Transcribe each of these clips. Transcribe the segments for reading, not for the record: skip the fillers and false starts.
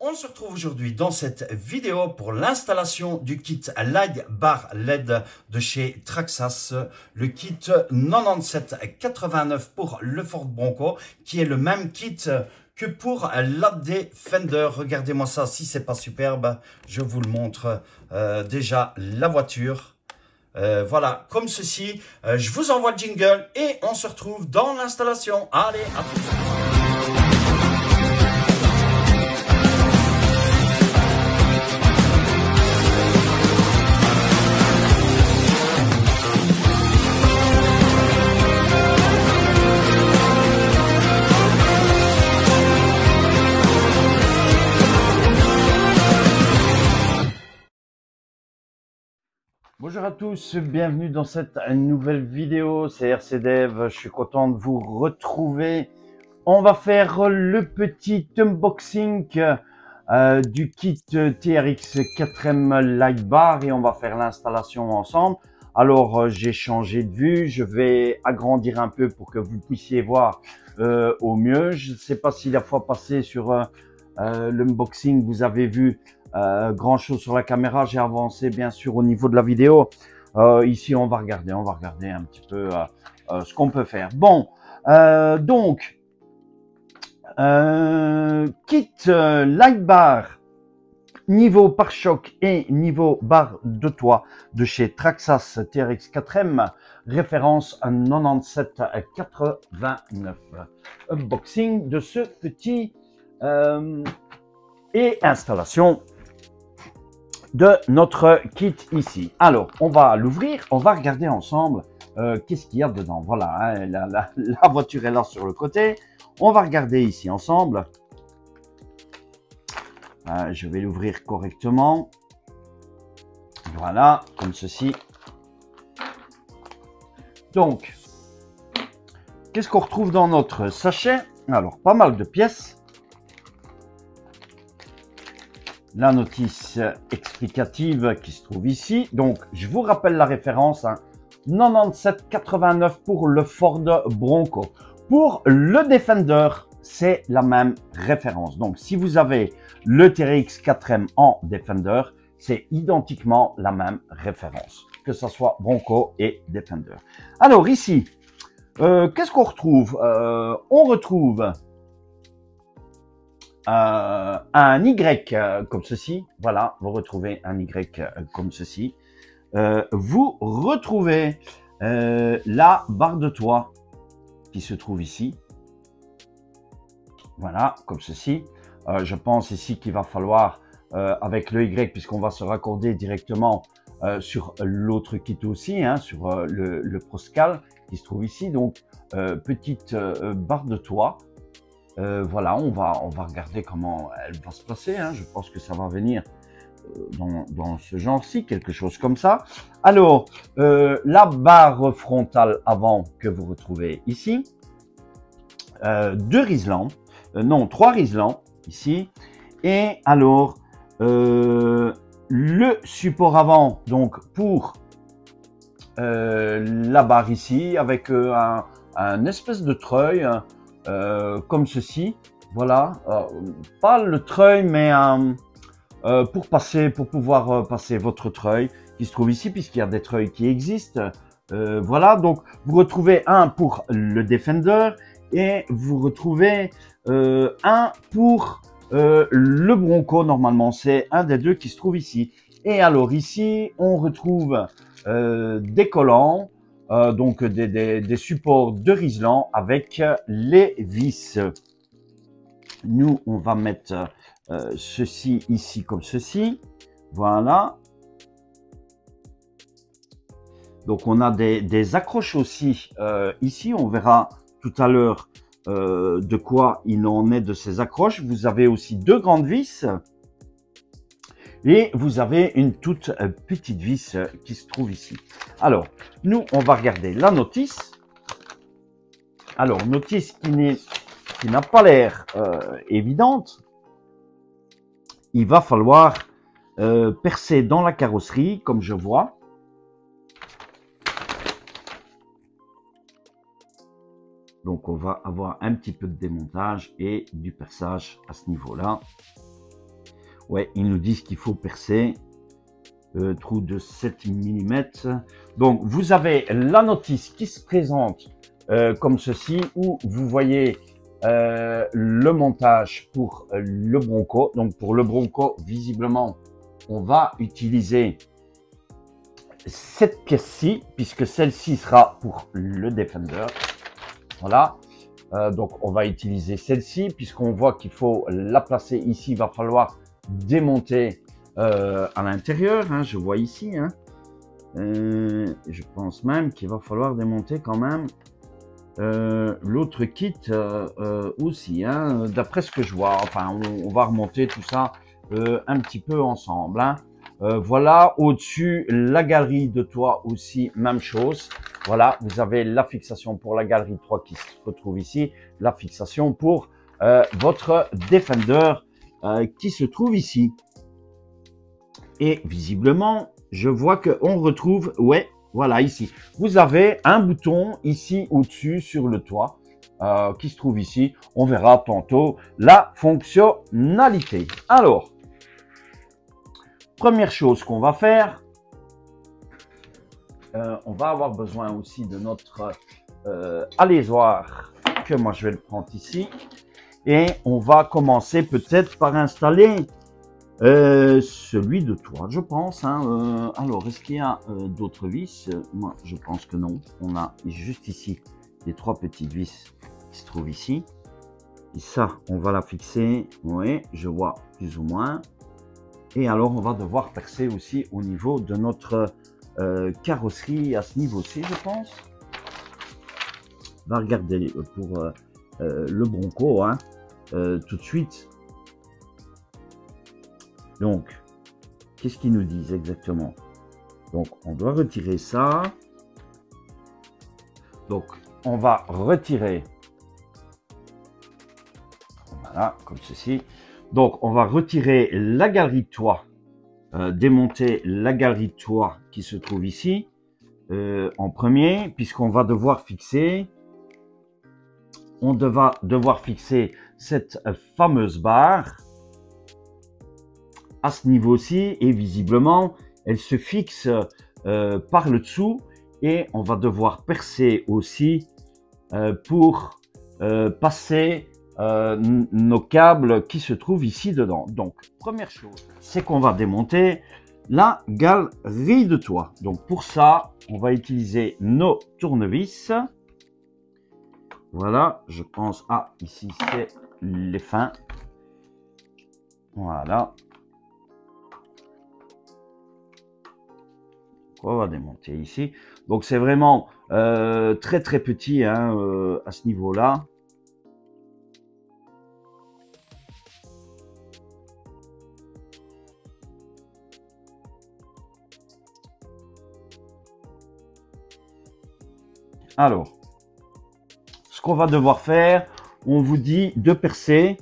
On se retrouve aujourd'hui dans cette vidéo pour l'installation du kit Light Bar LED de chez Traxxas, le kit 9789 pour le Ford Bronco, qui est le même kit que pour la Defender. Regardez-moi ça, si c'est pas superbe, je vous le montre. Déjà la voiture. Voilà, comme ceci. Je vous envoie le jingle et on se retrouve dans l'installation. Allez, à tout de suite. Bonjour à tous, bienvenue dans cette nouvelle vidéo, c'est RCDev, je suis content de vous retrouver. On va faire le petit unboxing du kit TRX 4M Light Bar et on va faire l'installation ensemble. Alors j'ai changé de vue, je vais agrandir un peu pour que vous puissiez voir au mieux. Je ne sais pas si la fois passée sur l'unboxing vous avez vu grand chose sur la caméra. J'ai avancé bien sûr au niveau de la vidéo. Ici on va regarder un petit peu ce qu'on peut faire. Bon, donc kit Light Bar niveau pare-choc et niveau barre de toit de chez Traxxas TRX 4M, référence 9789. Unboxing de ce petit et installation de notre kit ici. Alors, on va l'ouvrir, on va regarder ensemble qu'est-ce qu'il y a dedans. Voilà, hein, la voiture est là sur le côté. On va regarder ici ensemble. Je vais l'ouvrir correctement. Voilà, comme ceci. Donc, qu'est-ce qu'on retrouve dans notre sachet? Alors, pas mal de pièces. La notice explicative qui se trouve ici. Donc, je vous rappelle la référence, hein, 9789 pour le Ford Bronco. Pour le Defender, c'est la même référence. Donc, si vous avez le TRX 4M en Defender, c'est identiquement la même référence, que ce soit Bronco et Defender. Alors, ici, qu'est-ce qu'on retrouve? On retrouve un Y comme ceci, voilà, vous retrouvez un Y comme ceci. Vous retrouvez la barre de toit qui se trouve ici, voilà, comme ceci. Je pense ici qu'il va falloir, avec le Y, puisqu'on va se raccorder directement sur l'autre kit aussi, hein, sur le Proscal qui se trouve ici. Donc, petite barre de toit. Voilà, on va regarder comment elle va se placer, hein. Je pense que ça va venir dans ce genre-ci, quelque chose comme ça. Alors, la barre frontale avant que vous retrouvez ici, deux Riesland, non, trois Riesland ici, et alors le support avant, donc pour la barre ici, avec un espèce de treuil, comme ceci, voilà, pas le treuil, mais pour pouvoir passer votre treuil qui se trouve ici, puisqu'il y a des treuils qui existent. Voilà, donc vous retrouvez un pour le Defender et vous retrouvez un pour le Bronco. Normalement, c'est un des deux qui se trouve ici. Et alors ici, on retrouve des collants. Donc des supports de Riesland avec les vis. Nous, on va mettre ceci ici comme ceci. Voilà. Donc, on a des accroches aussi ici. On verra tout à l'heure de quoi il en est de ces accroches. Vous avez aussi deux grandes vis. Et vous avez une toute petite vis qui se trouve ici. Alors, nous, on va regarder la notice. Alors, notice qui n'a pas l'air évidente. Il va falloir percer dans la carrosserie, comme je vois. Donc, on va avoir un petit peu de démontage et du perçage à ce niveau-là. Ouais, ils nous disent qu'il faut percer. Trou de 7 mm. Donc, vous avez la notice qui se présente comme ceci, où vous voyez le montage pour le Bronco. Donc, pour le Bronco, visiblement, on va utiliser cette pièce-ci, puisque celle-ci sera pour le Defender. Voilà. Donc, on va utiliser celle-ci, puisqu'on voit qu'il faut la placer ici. Il va falloir démonter à l'intérieur, hein, je vois ici. Hein. Je pense même qu'il va falloir démonter quand même l'autre kit aussi, hein, d'après ce que je vois. Enfin, on va remonter tout ça un petit peu ensemble. Hein. Voilà, au-dessus, la galerie de toit aussi, même chose. Voilà, vous avez la fixation pour la galerie de toit qui se retrouve ici, la fixation pour votre Defender qui se trouve ici. Et visiblement, je vois qu'on retrouve, ouais, voilà, ici. Vous avez un bouton ici au-dessus sur le toit qui se trouve ici. On verra tantôt la fonctionnalité. Alors, première chose qu'on va faire, on va avoir besoin aussi de notre alaisoir, que moi je vais le prendre ici. Et on va commencer peut-être par installer celui de toit, je pense. Hein. Alors, est-ce qu'il y a d'autres vis? Moi, je pense que non. On a juste ici les 3 petites vis qui se trouvent ici. Et ça, on va la fixer. Oui, je vois plus ou moins. Et alors, on va devoir percer aussi au niveau de notre carrosserie à ce niveau-ci, je pense. On va regarder pour le Bronco, hein, tout de suite. Donc, qu'est-ce qu'ils nous disent exactement? Donc, on doit retirer ça. Donc, on va retirer. Voilà, comme ceci. Donc, on va retirer la galerie de toit. Démonter la galerie de toit qui se trouve ici. En premier, puisqu'on va devoir fixer. On va devoir fixer cette fameuse barre. À ce niveau-ci, et visiblement, elle se fixe par le dessous, et on va devoir percer aussi pour passer nos câbles qui se trouvent ici dedans. Donc, première chose, c'est qu'on va démonter la galerie de toit. Donc, pour ça, on va utiliser nos tournevis. Voilà, je pense, ah, ici, c'est les fins. Voilà. On va démonter ici. Donc, c'est vraiment très, très petit hein, à ce niveau-là. Alors, ce qu'on va devoir faire, on vous dit de percer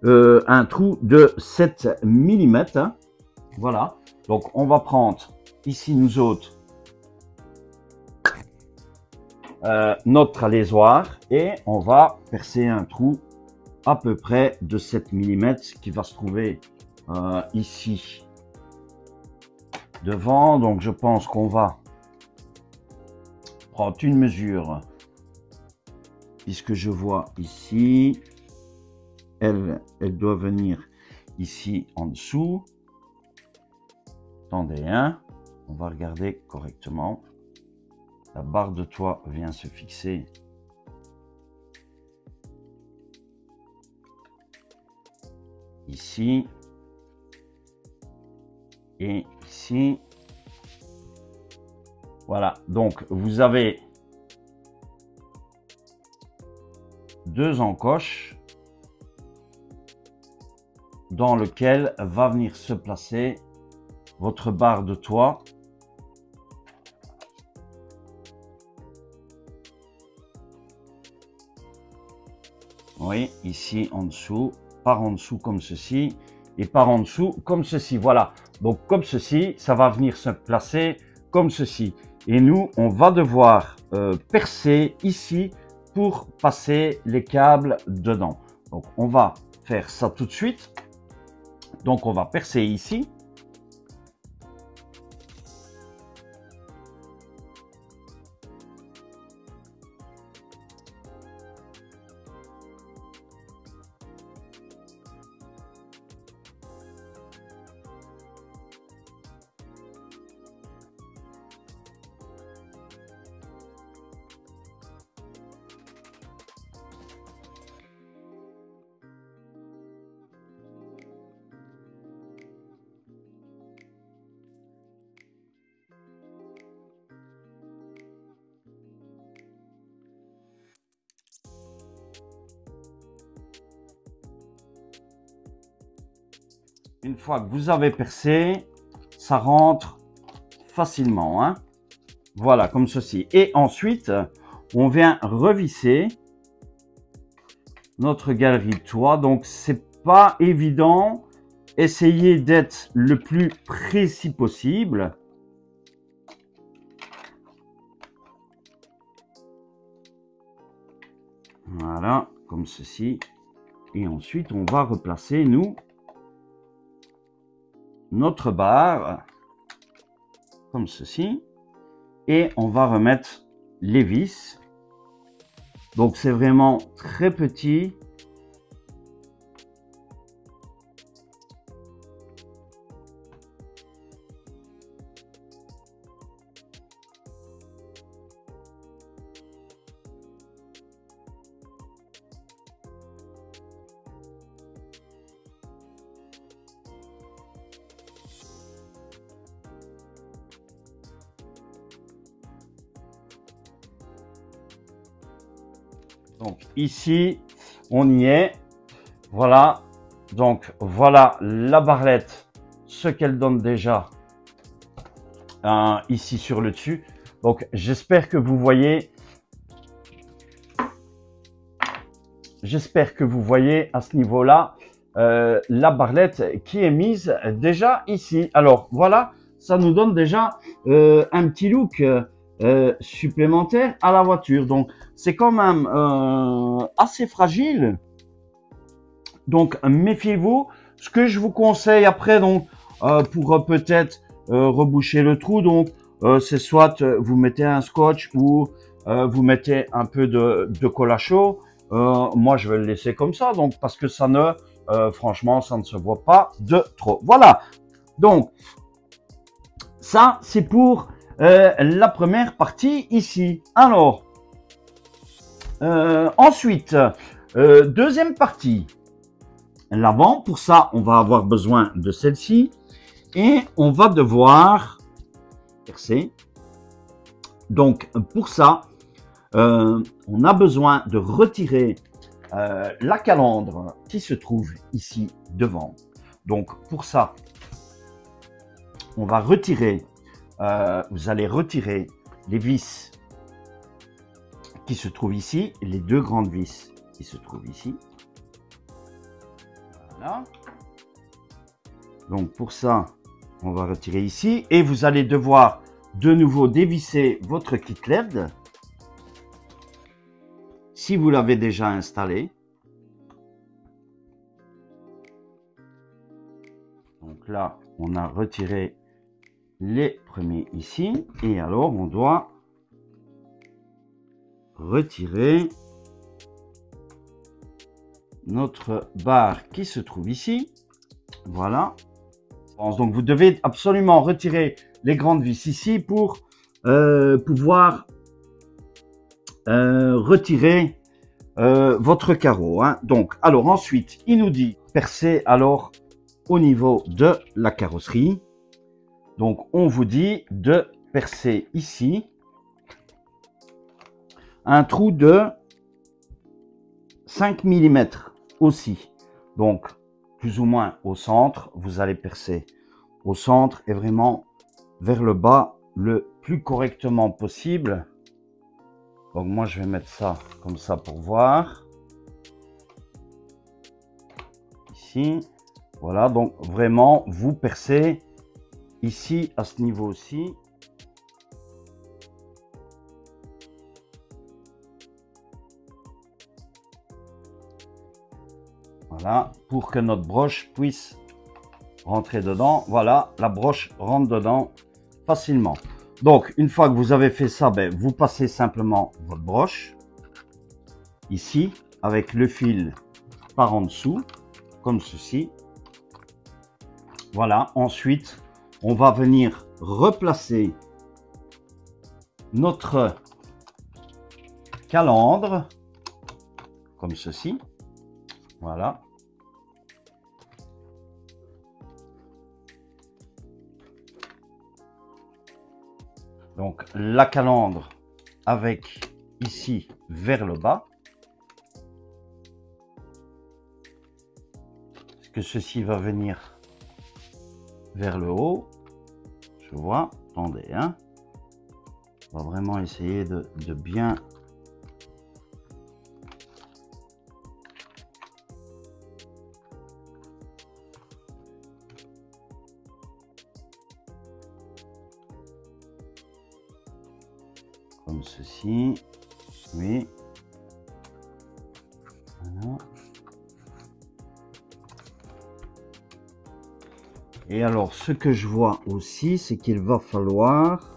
un trou de 7 mm. Hein. Voilà. Donc, on va prendre ici, nous autres, notre alaisoir et on va percer un trou à peu près de 7 mm qui va se trouver ici devant. Donc, je pense qu'on va prendre une mesure puisque je vois ici, elle doit venir ici en dessous. Attendez, hein, on va regarder correctement. La barre de toit vient se fixer ici et ici. Voilà, donc vous avez 2 encoches dans lequel va venir se placer votre barre de toit. Oui, ici en dessous, par en dessous comme ceci, et par en dessous comme ceci. Voilà, donc comme ceci, ça va venir se placer comme ceci. Et nous, on va devoir percer ici pour passer les câbles dedans. Donc, on va faire ça tout de suite. Donc, on va percer ici. Une fois que vous avez percé, ça rentre facilement, hein. Voilà, comme ceci. Et ensuite, on vient revisser notre galerie de toit. Donc, c'est pas évident. Essayez d'être le plus précis possible. Voilà, comme ceci. Et ensuite, on va replacer, nous, notre barre, comme ceci. Et on va remettre les vis. Donc, c'est vraiment très petit. Donc ici, on y est. Voilà. Donc voilà la barrette, ce qu'elle donne déjà ici sur le dessus. Donc j'espère que vous voyez. J'espère que vous voyez à ce niveau-là la barrette qui est mise déjà ici. Alors voilà, ça nous donne déjà un petit look supplémentaire à la voiture. Donc c'est quand même assez fragile. Donc méfiez-vous. Ce que je vous conseille après, donc pour peut-être reboucher le trou, donc c'est soit vous mettez un scotch ou vous mettez un peu de colle à chaud. Moi je vais le laisser comme ça, donc parce que ça ne franchement ça ne se voit pas de trop. Voilà, donc ça c'est pour la première partie ici. Alors ensuite deuxième partie, l'avant. Pour ça on va avoir besoin de celle-ci et on va devoir percer. Donc pour ça on a besoin de retirer la calandre qui se trouve ici devant. Donc pour ça, on va retirer, vous allez retirer les vis qui se trouvent ici, les deux grandes vis qui se trouvent ici. Voilà. Donc pour ça, on va retirer ici et vous allez devoir de nouveau dévisser votre kit LED. Si vous l'avez déjà installé. Donc là, on a retiré les premiers ici. Et alors, on doit retirer notre barre qui se trouve ici. Voilà. Donc, vous devez absolument retirer les grandes vis ici pour pouvoir retirer votre carreau, hein. Donc, alors ensuite, il nous dit percer alors au niveau de la carrosserie. Donc, on vous dit de percer ici un trou de 5 mm aussi. Donc, plus ou moins au centre, vous allez percer au centre et vraiment vers le bas le plus correctement possible. Donc moi je vais mettre ça comme ça pour voir. Ici. Voilà, donc vraiment vous percez ici à ce niveau aussi. Voilà, pour que notre broche puisse rentrer dedans. Voilà, la broche rentre dedans facilement. Donc, une fois que vous avez fait ça, ben, vous passez simplement votre broche ici avec le fil par en dessous, comme ceci. Voilà, ensuite, on va venir replacer notre calandre, comme ceci. Voilà. Donc, la calandre avec ici vers le bas. Est-ce que ceci va venir vers le haut? Je vois. Attendez, hein. On va vraiment essayer de bien... Comme ceci. Oui. Voilà. Et alors, ce que je vois aussi, c'est qu'il va falloir...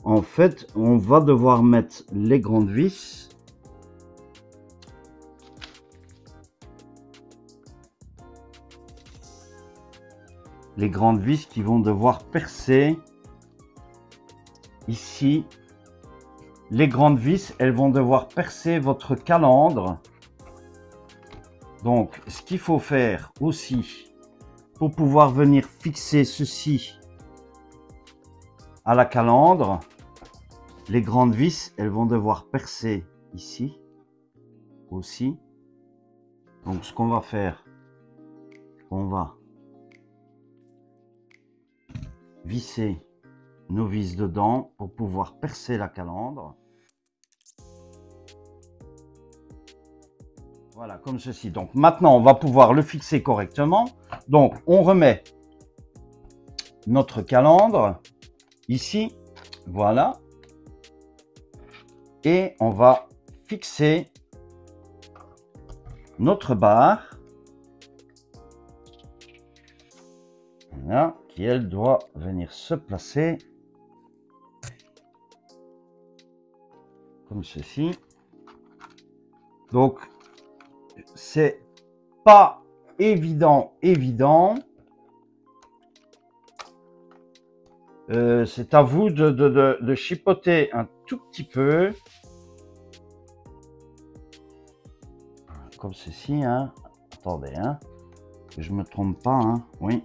En fait, on va devoir mettre les grandes vis. Les grandes vis qui vont devoir percer ici. Les grandes vis, elles vont devoir percer votre calandre. Donc, ce qu'il faut faire aussi, pour pouvoir venir fixer ceci à la calandre, les grandes vis, elles vont devoir percer ici aussi. Donc, ce qu'on va faire, on va visser nos vis dedans pour pouvoir percer la calandre. Voilà, comme ceci. Donc, maintenant, on va pouvoir le fixer correctement. Donc, on remet notre calandre ici. Voilà. Et on va fixer notre barre. Voilà, qui elle doit venir se placer comme ceci. Donc, c'est pas évident. C'est à vous de chipoter un tout petit peu. Comme ceci, hein. Attendez, hein. Que je me trompe pas, hein. Oui.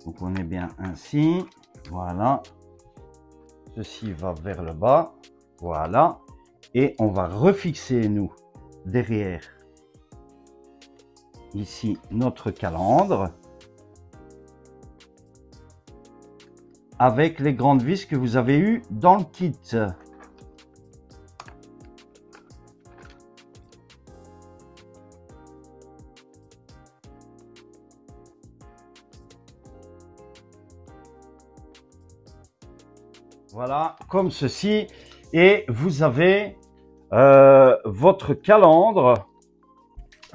Donc, on est bien ainsi. Voilà. Ceci va vers le bas. Voilà. Et on va refixer, nous, derrière, ici, notre calandre. Avec les grandes vis que vous avez eues dans le kit. Voilà, comme ceci. Et vous avez votre calandre,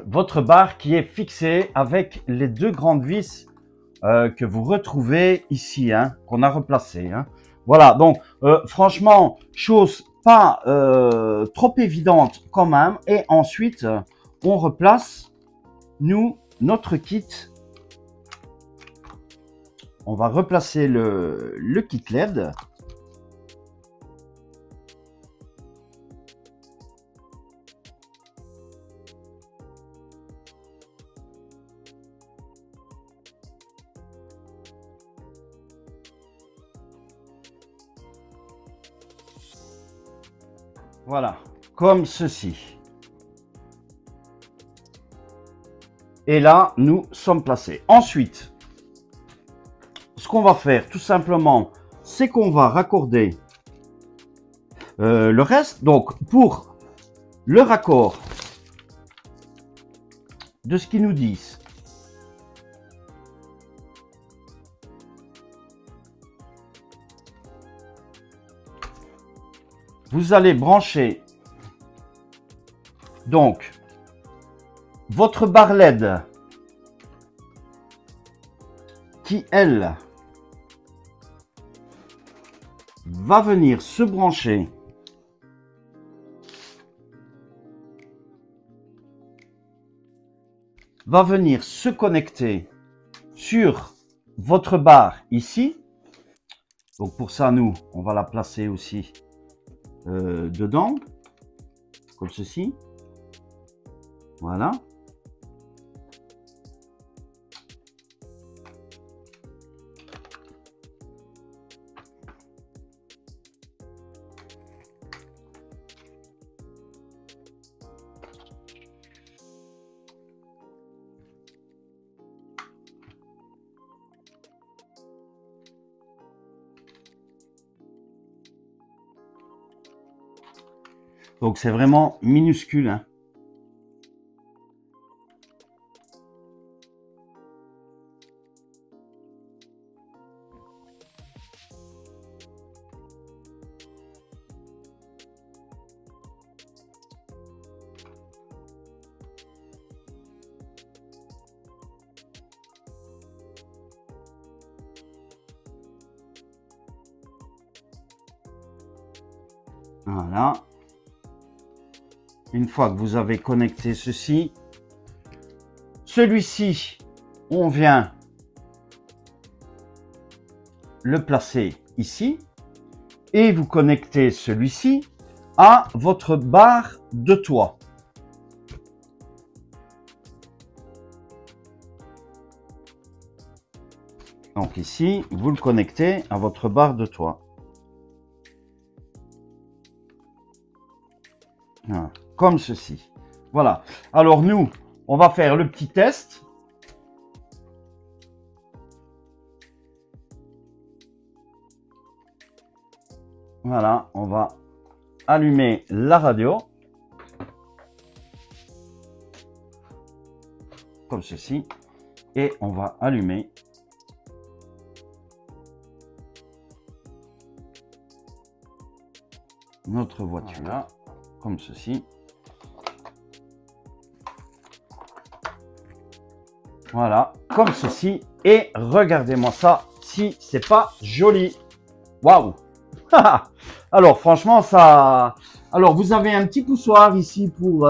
votre barre qui est fixée avec les deux grandes vis que vous retrouvez ici, hein, qu'on a replacées. Hein. Voilà, donc franchement, chose pas trop évidente quand même. Et ensuite, on replace, nous, notre kit. On va replacer le kit LED. Voilà, comme ceci. Et là, nous sommes placés. Ensuite, ce qu'on va faire, tout simplement, c'est qu'on va raccorder le reste. Donc, pour le raccord de ce qu'ils nous disent, vous allez brancher donc votre barre LED qui, elle, va venir se brancher va venir se connecter sur votre barre ici. Donc pour ça, nous, on va la placer aussi dedans, comme ceci. Voilà. Donc c'est vraiment minuscule, hein. Voilà. Une fois que vous avez connecté ceci, celui-ci, on vient le placer ici et vous connectez celui-ci à votre barre de toit. Donc ici, vous le connectez à votre barre de toit. Voilà. Comme ceci. Voilà. Alors nous, on va faire le petit test. Voilà, on va allumer la radio. Comme ceci. Et on va allumer notre voiture. Voilà. Comme ceci. Voilà, comme ceci. Et regardez-moi ça, si c'est pas joli. Waouh. Alors, franchement, ça... Alors, vous avez un petit poussoir ici pour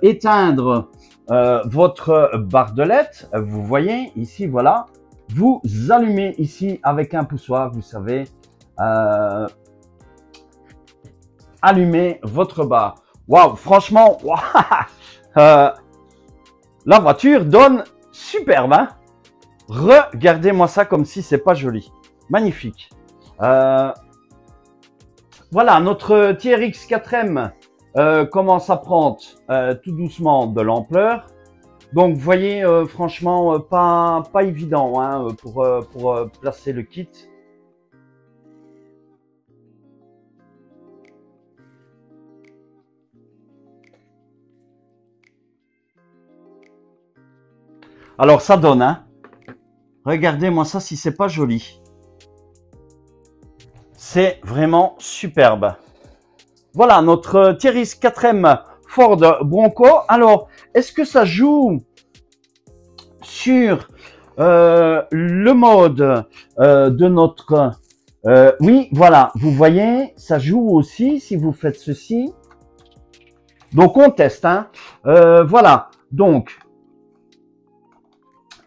éteindre votre barre de LED. Vous voyez, ici, voilà. Vous allumez ici avec un poussoir, vous savez, allumer votre barre. Waouh, franchement, la voiture donne superbe, hein. Regardez-moi ça comme si c'est pas joli. Magnifique. Voilà, notre TRX 4M commence à prendre tout doucement de l'ampleur. Donc, vous voyez, franchement, pas évident, hein, pour placer le kit. Alors, ça donne, hein. Regardez-moi ça si c'est pas joli. C'est vraiment superbe. Voilà, notre TRX 4M Ford Bronco. Alors, est-ce que ça joue sur le mode de notre... oui, voilà, vous voyez, ça joue aussi si vous faites ceci. Donc, on teste, hein. Voilà, donc...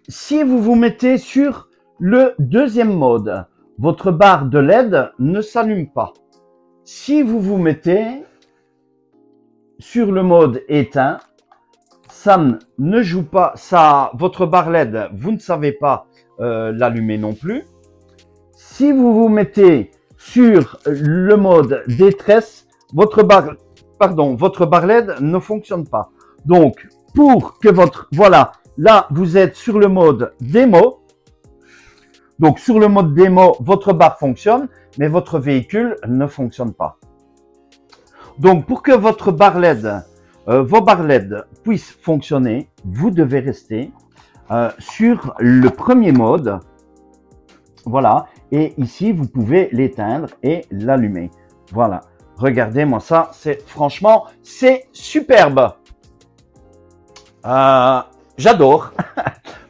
Si vous vous mettez sur le deuxième mode, votre barre de LED ne s'allume pas. Si vous vous mettez sur le mode éteint, ça ne joue pas. Ça, votre barre LED, vous ne savez pas l'allumer non plus. Si vous vous mettez sur le mode détresse, votre barre LED ne fonctionne pas. Donc, pour que votre... Voilà. Là, vous êtes sur le mode démo. Donc, sur le mode démo, votre barre fonctionne, mais votre véhicule ne fonctionne pas. Donc, pour que votre barre LED, vos barres LED puissent fonctionner, vous devez rester sur le premier mode. Voilà. Et ici, vous pouvez l'éteindre et l'allumer. Voilà. Regardez-moi ça. Franchement, c'est superbe. J'adore.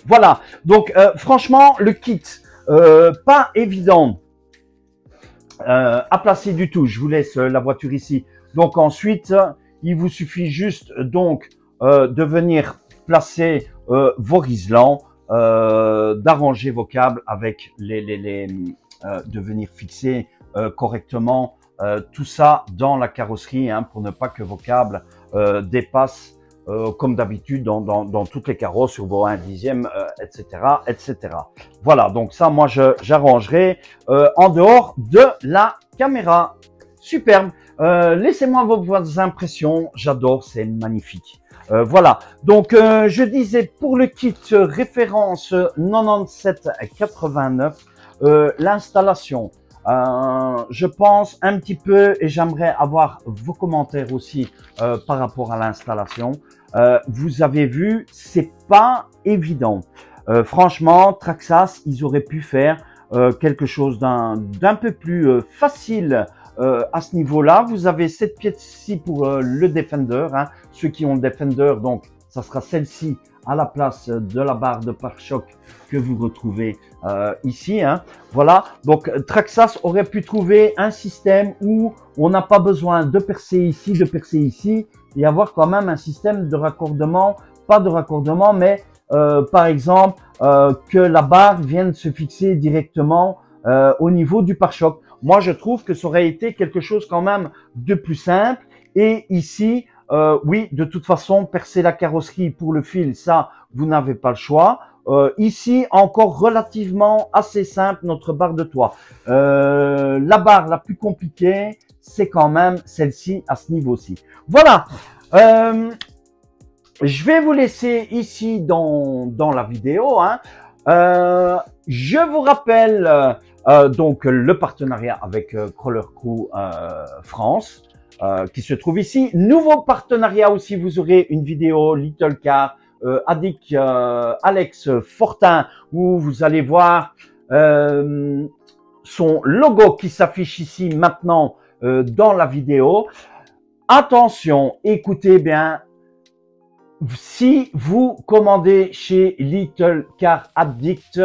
Voilà. Donc, franchement, le kit, pas évident à placer du tout. Je vous laisse la voiture ici. Donc, ensuite, il vous suffit juste donc de venir placer vos riselants, d'arranger vos câbles avec de venir fixer correctement tout ça dans la carrosserie hein, pour ne pas que vos câbles dépassent comme d'habitude dans toutes les carrosses sur vos 1/10, etc., etc. Voilà, donc ça, moi, j'arrangerai en dehors de la caméra. Superbe. Laissez-moi vos impressions. J'adore, c'est magnifique. Voilà, donc je disais pour le kit référence 9789, l'installation. Je pense un petit peu et j'aimerais avoir vos commentaires aussi par rapport à l'installation. Vous avez vu, c'est pas évident. Franchement, Traxxas, ils auraient pu faire quelque chose d'un peu plus facile à ce niveau-là. Vous avez cette pièce-ci pour le Defender. Hein. Ceux qui ont le Defender, donc ça sera celle-ci à la place de la barre de pare-choc que vous retrouvez ici. Hein. Voilà, donc Traxxas aurait pu trouver un système où on n'a pas besoin de percer ici, et avoir quand même un système de raccordement, pas de raccordement, mais par exemple que la barre vienne se fixer directement au niveau du pare-choc. Moi, je trouve que ça aurait été quelque chose quand même de plus simple. Et ici, oui, de toute façon, percer la carrosserie pour le fil, ça, vous n'avez pas le choix. Ici, encore relativement assez simple, notre barre de toit. La barre la plus compliquée, c'est quand même celle-ci à ce niveau-ci. Voilà. Je vais vous laisser ici dans la vidéo. Hein. Je vous rappelle donc le partenariat avec Crawler Crew France qui se trouve ici. Nouveau partenariat aussi, vous aurez une vidéo Little Car avec Alex Fortin où vous allez voir son logo qui s'affiche ici maintenant dans la vidéo. Attention, écoutez bien. Si vous commandez chez Little Car Addict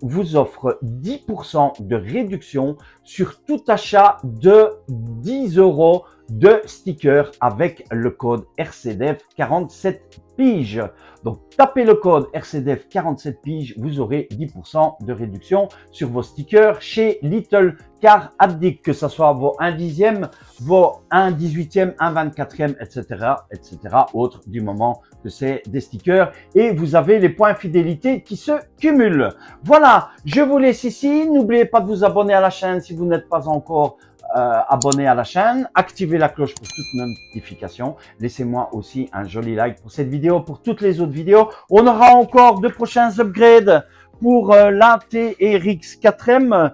vous offre 10% de réduction sur tout achat de 10 € de stickers avec le code RCDF 47 piges. Donc, tapez le code RCDF 47 piges, vous aurez 10% de réduction sur vos stickers chez Little Car Addict, que ce soit vos 1/10, vos 1/18, 1/24, etc., etc., autre du moment que c'est des stickers. Et vous avez les points fidélité qui se cumulent. Voilà, je vous laisse ici. N'oubliez pas de vous abonner à la chaîne si vous n'êtes pas encore abonné à la chaîne, activez la cloche pour toutes nos notifications. Laissez-moi aussi un joli like pour cette vidéo, pour toutes les autres vidéos. On aura encore de prochains upgrades pour la TRX 4M.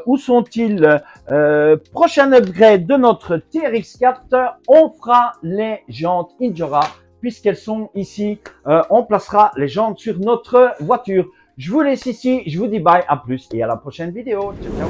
Où sont-ils? Prochain upgrade de notre TRX 4, on fera les jantes Injora puisqu'elles sont ici. On placera les jantes sur notre voiture. Je vous laisse ici, je vous dis bye, à plus et à la prochaine vidéo. Ciao, ciao.